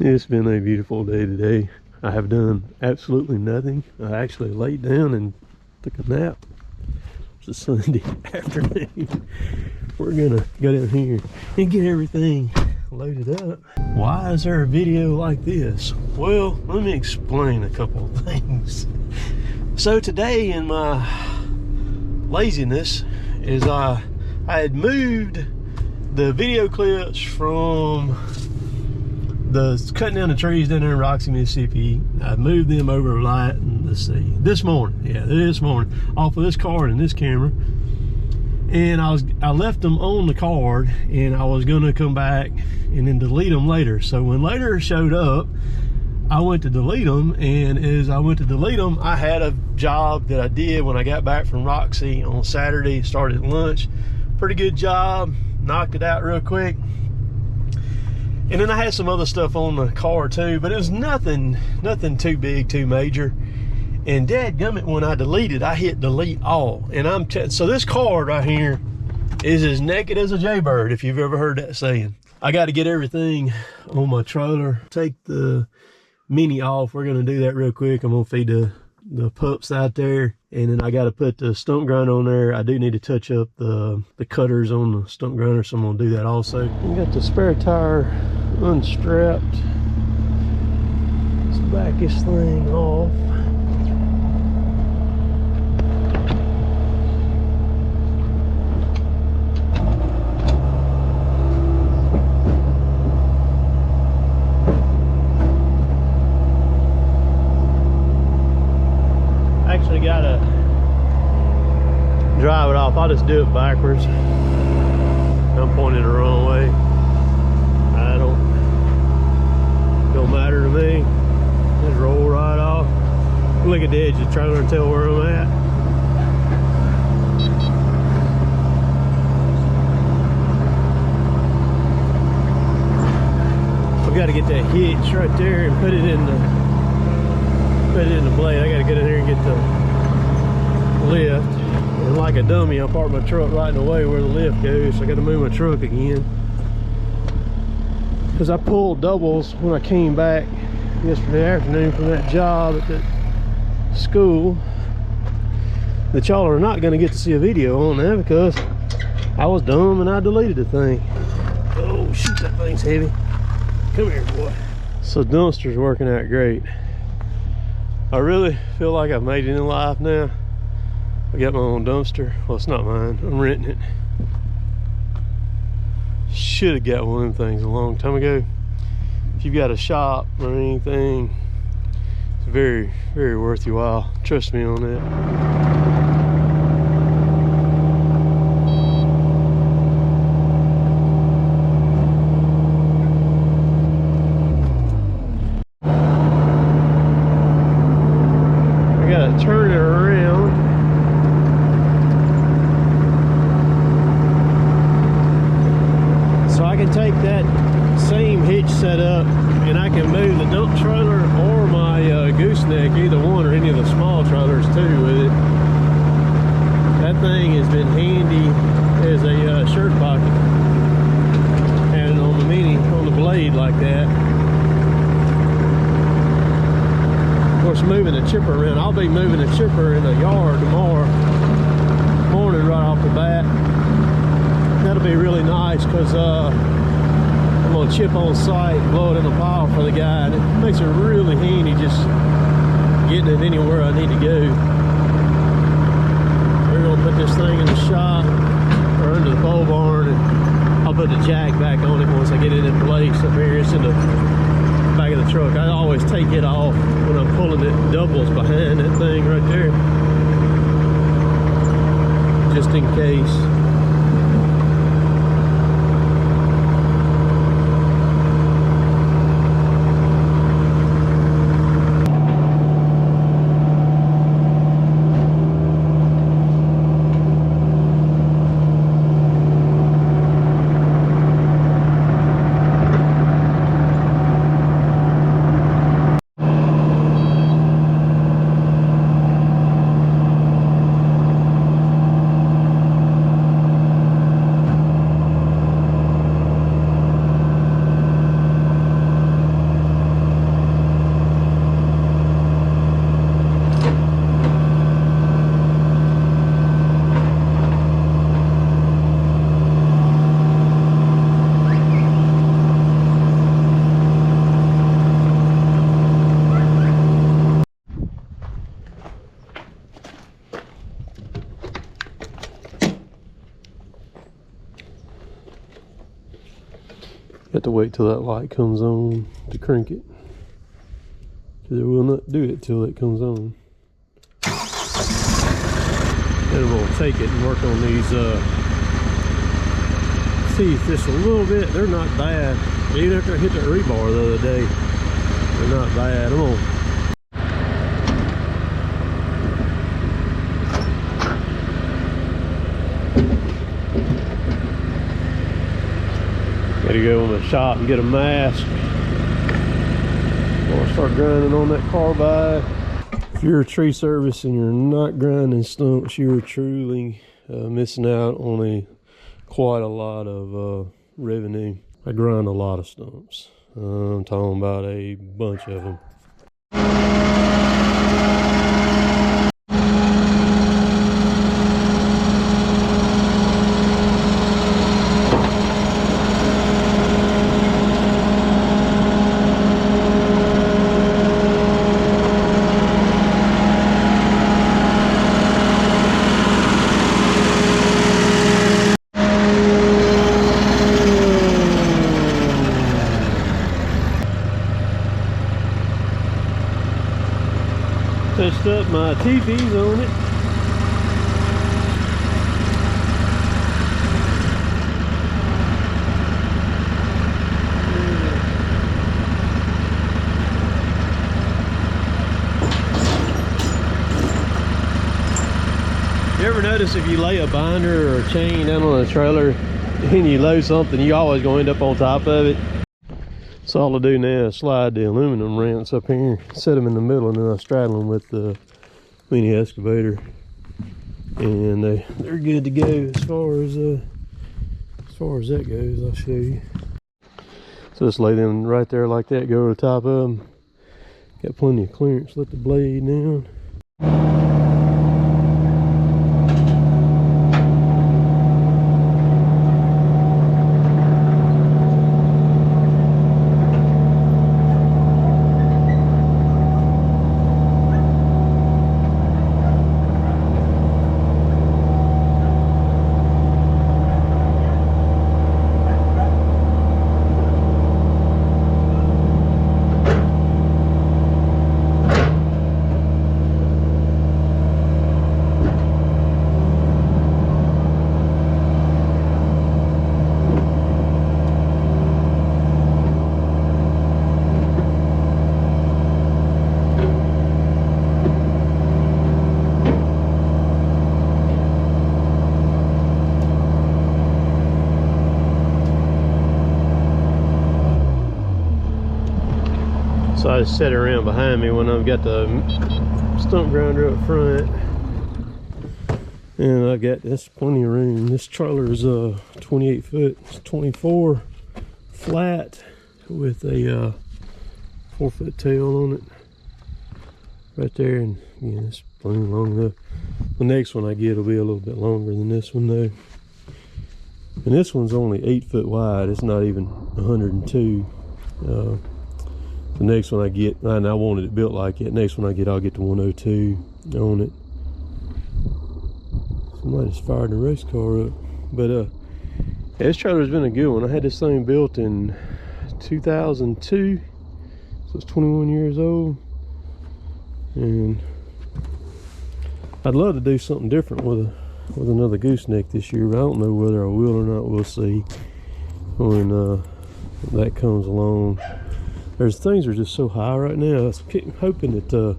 It's been a beautiful day today. I have done absolutely nothing. I actually laid down and took a nap. It's a Sunday afternoon. We're gonna go down here and get everything loaded up. Why is there a video like this? Well, let me explain a couple of things. So today in my laziness is I had moved the video clips from the cutting down the trees down there in Roxy, Mississippi. I moved them over light, and let's see, this morning off of this card and this camera, and I left them on the card, and I was gonna come back and then delete them later. So when later showed up, I went to delete them, and as I went to delete them, I had a job that I did when I got back from Roxy on Saturday. Started at lunch, pretty good job, knocked it out real quick. And then I had some other stuff on the car too, but it was nothing too big, too major. And dadgummit, when I deleted, I hit delete all. And so this card right here is as naked as a jaybird, if you've ever heard that saying. I got to get everything on my trailer. Take the Mini off. We're gonna do that real quick. I'm gonna feed the pups out there, and then I got to put the stump grinder on there. I do need to touch up the cutters on the stump grinder, so I'm gonna do that also. We got the spare tire unstrapped. Let's back this thing off. Actually gotta drive it off. I'll just do it backwards. I'm pointing the wrong way. Don't matter to me. Just roll right off. Look at the edge of the trailer and tell where I'm at. I've got to get that hitch right there and put it in the blade. I got to get in there and get the lift. And like a dummy, I parked my truck right in the way where the lift goes, so I got to move my truck again. Because I pulled doubles when I came back yesterday afternoon from that job at the school that y'all are not going to get to see a video on that because I was dumb and I deleted the thing. Oh shoot, that thing's heavy. Come here, boy. So dumpster's working out great. I really feel like I've made it in life now. I got my own dumpster. Well, it's not mine, I'm renting it. Should have got one of them things a long time ago. If you've got a shop or anything, it's very, very worth your while. Trust me on that. Turn it around. So I can take that same hitch setup and I can move the dump trailer or my gooseneck, either one, or any of the small trailers too with it. That thing has been handy as a shirt pocket. Had it on the Mini, on the blade like that. Of course, moving the chipper around, I'll be moving the chipper in the yard tomorrow morning right off the bat. That'll be really nice because I'm gonna chip on site, blow it in a pile for the guy, and it makes it really handy just getting it anywhere I need to go. We're gonna put this thing in the shop or under the pole barn, and I'll put the jack back on it once I get it in place. Up here, it's in the back of the truck. I always take it off when I'm pulling it doubles behind that thing right there, just in case. Have to wait till that light comes on to crank it, because it will not do it till it comes on. Then we'll take it and work on these teeth just a little bit. They're not bad. Even after I hit the rebar the other day, they're not bad. I'm gonna gotta go in the shop and get a mask. I'm gonna start grinding on that carbide. If you're a tree service and you're not grinding stumps, you're truly missing out on quite a lot of revenue. I grind a lot of stumps. I'm talking about a bunch of them. Touched up my TVs on it. You ever notice if you lay a binder or a chain down on a trailer and you load something, you always gonna end up on top of it? So all I do now is slide the aluminum ramps up here, set them in the middle, and then I straddle them with the mini excavator, and they're good to go as far as that goes. I'll show you. So just lay them right there like that, go over the top of them. Got plenty of clearance. Let the blade down. So I just set it around behind me when I've got the stump grinder up front. And I got this plenty of room. This trailer is 28 foot, it's 24 flat with a 4 foot tail on it. Right there, and yeah, it's plenty long enough. The next one I get will be a little bit longer than this one though. And this one's only 8 foot wide, it's not even 102. The next one I get, and I wanted it built like it, next one I get, I'll get the 102 on it. Somebody just fired the race car up. But yeah, this trailer's been a good one. I had this thing built in 2002, so it's 21 years old. And I'd love to do something different with another gooseneck this year, but I don't know whether I will or not. We'll see when that comes along. Things are just so high right now. I keep hoping that the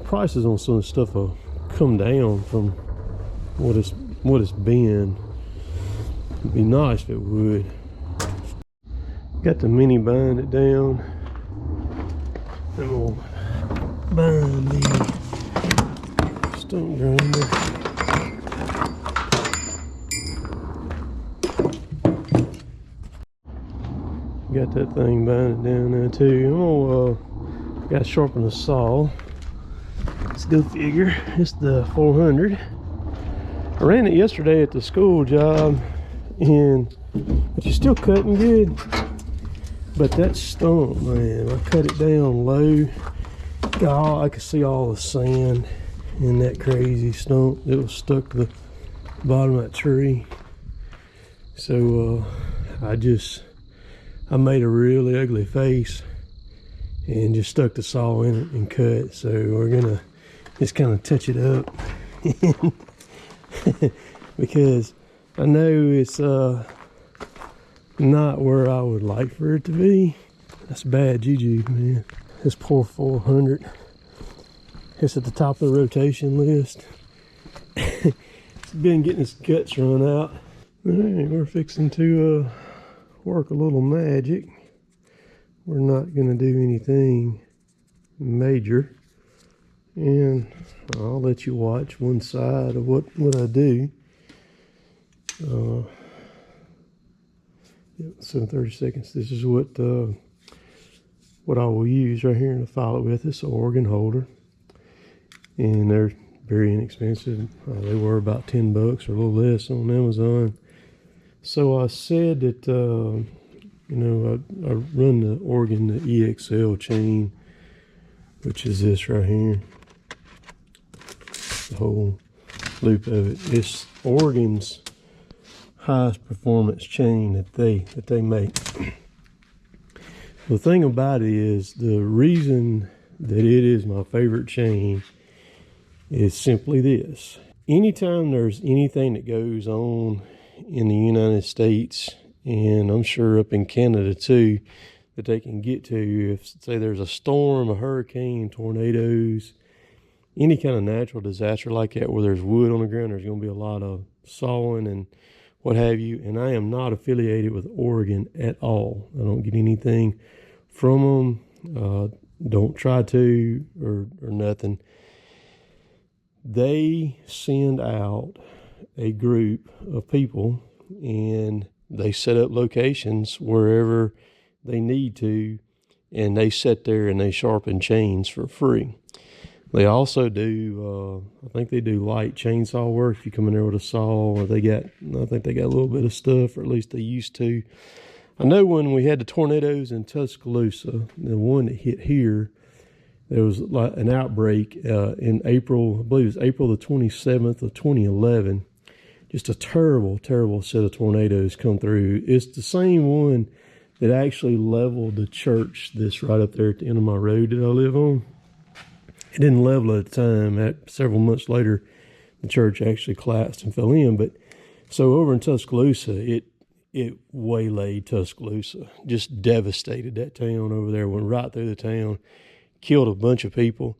prices on some of the stuff will come down from what it's been. It'd be nice if it would. Got the mini bind it down. Then we'll bind the stump grinder. Got that thing binded down there too. I'm gonna gotta sharpen the saw. Let's go figure. It's the 400. I ran it yesterday at the school job, but you're still cutting good. But that stump, man, I cut it down low. God, I could see all the sand in that crazy stump that was stuck to the bottom of that tree. So I just I made a really ugly face and just stuck the saw in it and cut. So we're gonna just kind of touch it up because I know it's not where I would like for it to be. That's bad juju, man. This poor 400. It's at the top of the rotation list. It's been getting its guts run out. All right, we're fixing to work a little magic. We're not gonna do anything major, and I'll let you watch one side of what I do. 30 seconds. This is what I will use right here to file it with. It's an organ holder, and they're very inexpensive. They were about $10 or a little less on Amazon. So I said that you know, I run the organ, the EXL chain, which is this right here, the whole loop of it. It's Organ's highest performance chain that they make. The thing about it is, the reason that it is my favorite chain is simply this. Anytime there's anything that goes on in the United States, and I'm sure up in Canada too, that they can get to, if say there's a storm, a hurricane, tornadoes, any kind of natural disaster like that where there's wood on the ground, there's going to be a lot of sawing and what have you. And I am not affiliated with Organ at all. I don't get anything from them. Don't try to or nothing. They send out a group of people, and they set up locations wherever they need to, and they sit there and they sharpen chains for free. They also do, I think they do light chainsaw work. If you come in there with a saw, or I think they got a little bit of stuff, or at least they used to. I know when we had the tornadoes in Tuscaloosa, the one that hit here, there was like an outbreak in April, I believe it was April the 27th of 2011. Just a terrible, terrible set of tornadoes come through. It's the same one that actually leveled the church that's right up there at the end of my road that I live on. It didn't level at the time. Several months later, the church actually collapsed and fell in. But so over in Tuscaloosa, it waylaid Tuscaloosa, just devastated that town over there, went right through the town, killed a bunch of people.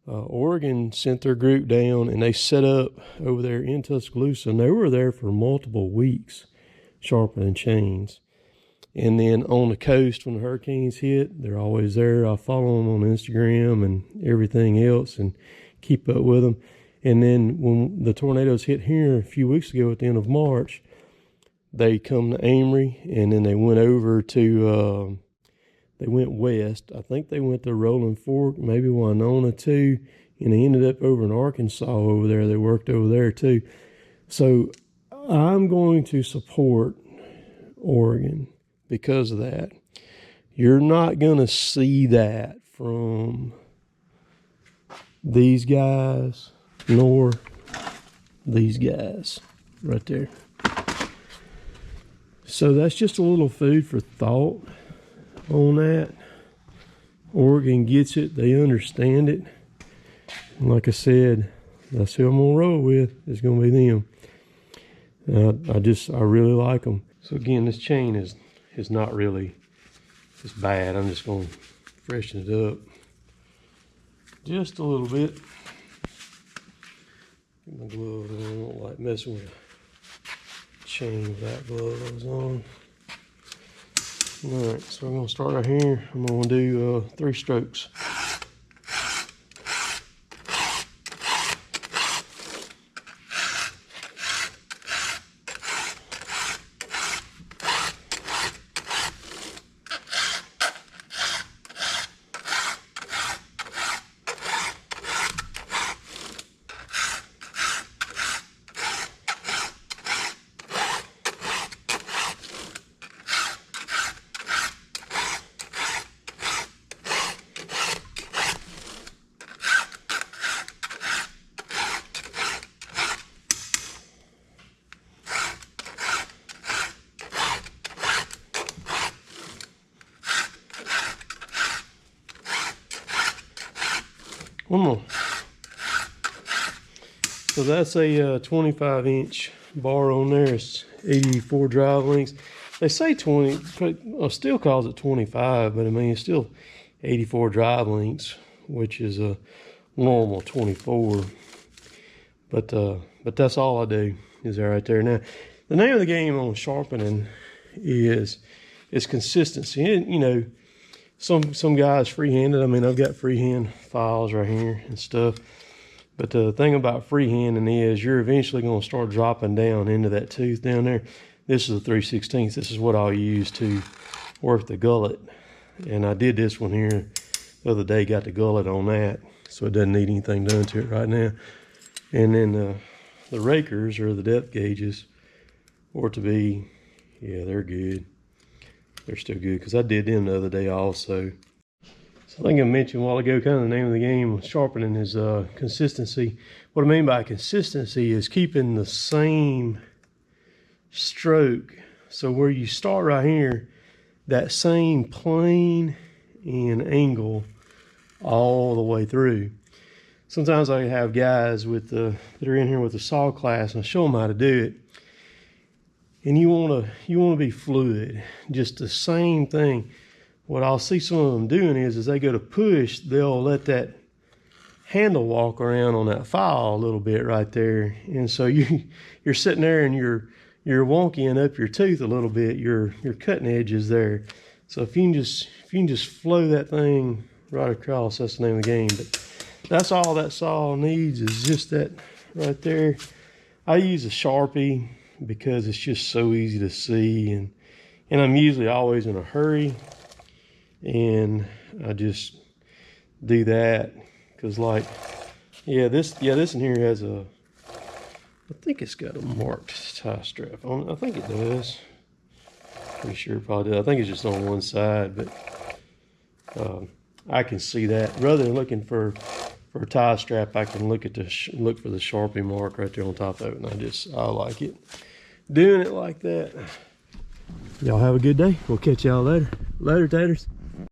Organ sent their group down, and they set up over there in Tuscaloosa, and they were there for multiple weeks sharpening chains. And then on the coast, when the hurricanes hit, they're always there. I follow them on Instagram and everything else and keep up with them. And then when the tornadoes hit here a few weeks ago at the end of March, they come to Amory, and then they went over to, they went west. I think they went to Rolling Fork, maybe Winona too, and they ended up over in Arkansas over there. They worked over there too. So I'm going to support Organ because of that. You're not going to see that from these guys nor these guys right there. So that's just a little food for thought on that. Organ gets it. They understand it. And like I said, that's who I'm going to roll with. It's going to be them. I really like them. So again, this chain is not really as bad. I'm just going to freshen it up just a little bit. Get my gloves on. I don't like messing with a chain without gloves on. All right, so I'm going to start right here. I'm going to do 3 strokes. one more. So that's a 25-inch bar on there. It's 84 drive links. They say 20, but Stihl calls it 25, but I mean it's still 84 drive links, which is a normal 24. But that's all I do is that right there. Now, the name of the game on sharpening is consistency. And, you know, some guys freehanded. I mean, I've got freehand files right here and stuff. But the thing about freehanding is you're eventually going to start dropping down into that tooth down there. This is a 3/16. This is what I'll use to work the gullet. And I did this one here the other day, got the gullet on that. So it doesn't need anything done to it right now. And then the rakers, or the depth gauges, or to be, yeah, they're good. They're still good because I did them the other day also. So I think I mentioned a while ago, kind of the name of the game sharpening is consistency. What I mean by consistency is keeping the same stroke. So where you start right here, that same plane and angle all the way through. Sometimes I have guys with that are in here with the saw class, and I show them how to do it. And you wanna be fluid, just the same thing. What I'll see some of them doing is as they go to push, they'll let that handle walk around on that file a little bit right there. And so you're sitting there and you're wonkying up your tooth a little bit, your cutting edge is there. So if you can just flow that thing right across, that's the name of the game. But that's all that saw needs, is just that right there. I use a Sharpie because it's just so easy to see, and I'm usually always in a hurry, and I just do that because, like, this in here has a, I think it's got a marked tie strap on it. I think it does. Pretty sure it probably does. I think it's just on one side, but I can see that. Rather than looking for a tie strap, I can look for the Sharpie mark right there on top of it, and I like it doing it like that. Y'all have a good day. We'll catch y'all later. Later, taters.